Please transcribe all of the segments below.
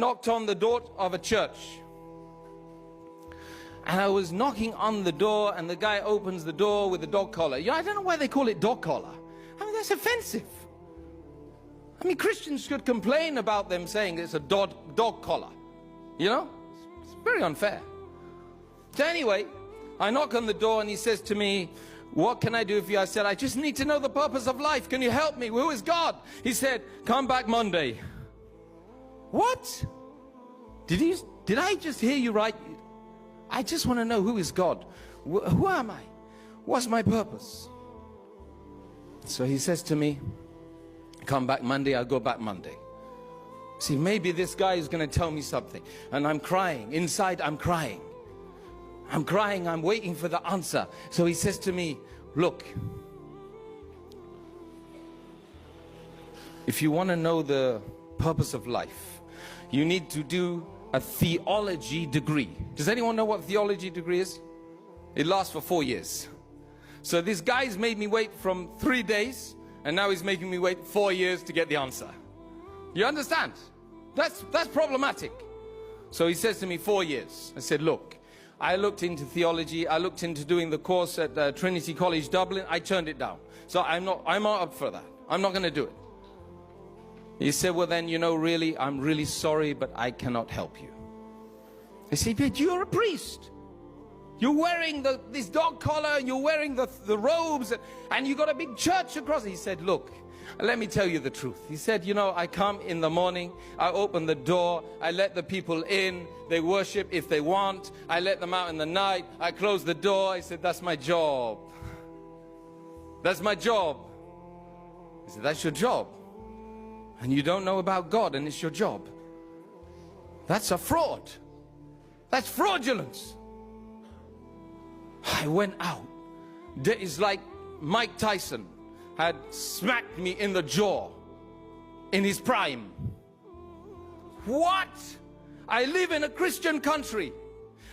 knocked on the door of a church. And I was knocking on the door, and the guy opens the door with a dog collar. Yeah, I don't know why they call it dog collar. I mean, that's offensive. I mean, Christians should complain about them saying it's a dog collar. You know? It's very unfair. So anyway, I knock on the door, and he says to me, "What can I do for you?" I said, "I just need to know the purpose of life. Can you help me? Who is God?" He said, "Come back Monday." What? Did I just hear you right? I just want to know, who is God? Who am I? What's my purpose? So he says to me, "Come back Monday." I'll go back Monday. See, maybe this guy is going to tell me something. And I'm crying. Inside, I'm crying. I'm crying. I'm waiting for the answer. So he says to me, "Look, if you want to know the purpose of life, you need to do a theology degree." Does anyone know what a theology degree is? It lasts for 4 years. So this guy's made me wait from 3 days, and now he's making me wait 4 years to get the answer. You understand? That's problematic. So he says to me, 4 years. I said, "Look, I looked into theology. I looked into doing the course at Trinity College Dublin. I turned it down. So I'm not up for that. I'm not going to do it." He said, "Well then, you know, really, I'm really sorry, but I cannot help you." I said, "But you're a priest. You're wearing this dog collar, and you're wearing the robes, and you got a big church across." He said, "Look, let me tell you the truth." He said, "You know, I come in the morning, I open the door, I let the people in, they worship if they want, I let them out in the night, I close the door." I said, "That's my job. That's my job." He said, "That's your job? And you don't know about God, and it's your job? That's a fraud. That's fraudulence." I went out. It's like Mike Tyson had smacked me in the jaw in his prime. What? I live in a Christian country.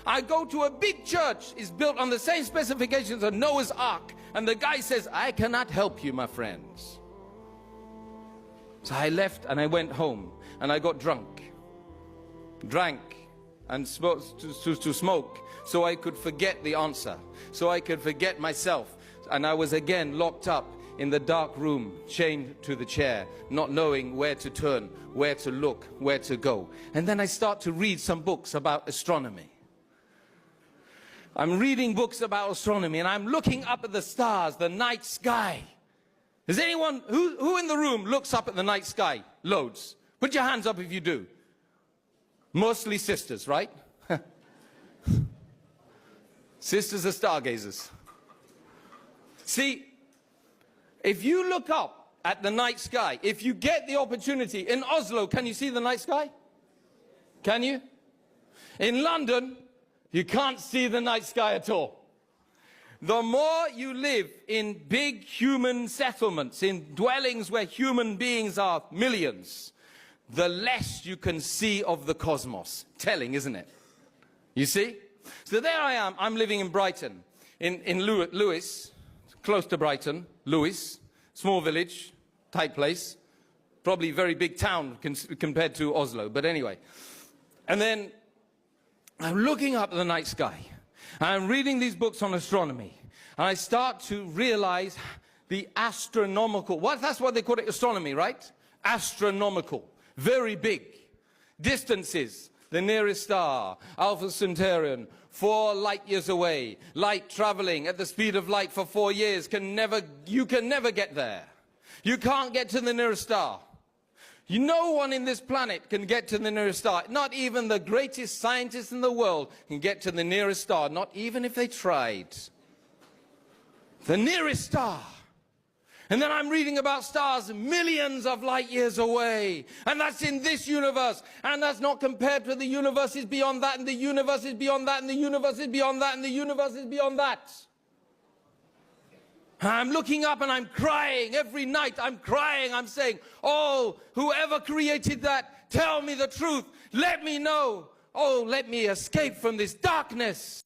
I go to a big church. It's built on the same specifications as Noah's Ark. And the guy says, "I cannot help you, my friends." So I left and I went home and I got drunk. Drank and to smoke so I could forget the answer. So I could forget myself. And I was again locked up in the dark room, chained to the chair, not knowing where to turn, where to look, where to go. And then I start to read some books about astronomy. I'm reading books about astronomy, and I'm looking up at the stars, the night sky. Is anyone, who in the room looks up at the night sky? Loads. Put your hands up if you do. Mostly sisters, right? Sisters are stargazers. See, if you look up at the night sky, if you get the opportunity, in Oslo, can you see the night sky? Can you? In London, you can't see the night sky at all. The more you live in big human settlements, in dwellings where human beings are millions, the less you can see of the cosmos. Telling, isn't it? You see? So there I am. I'm living in Brighton, in Lewis, close to Brighton, Lewis, small village, tight place, probably very big town compared to Oslo, but anyway. And then I'm looking up at the night sky. I'm reading these books on astronomy, and I start to realize the astronomical, that's what they call it, astronomy, right? Astronomical, very big distances. The nearest star, Alpha Centauri, 4 light years away. Light traveling at the speed of light for 4 years you can never get there. You can't get to the nearest star. No one in this planet can get to the nearest star. Not even the greatest scientists in the world can get to the nearest star, not even if they tried. The nearest star. And then I'm reading about stars millions of light years away. And that's in this universe. And that's not compared to the universes beyond that, and the universes beyond that, and the universes beyond that, and the universes beyond that. And I'm looking up and I'm crying. Every night I'm crying. I'm saying, "Oh, whoever created that, tell me the truth. Let me know. Oh, let me escape from this darkness."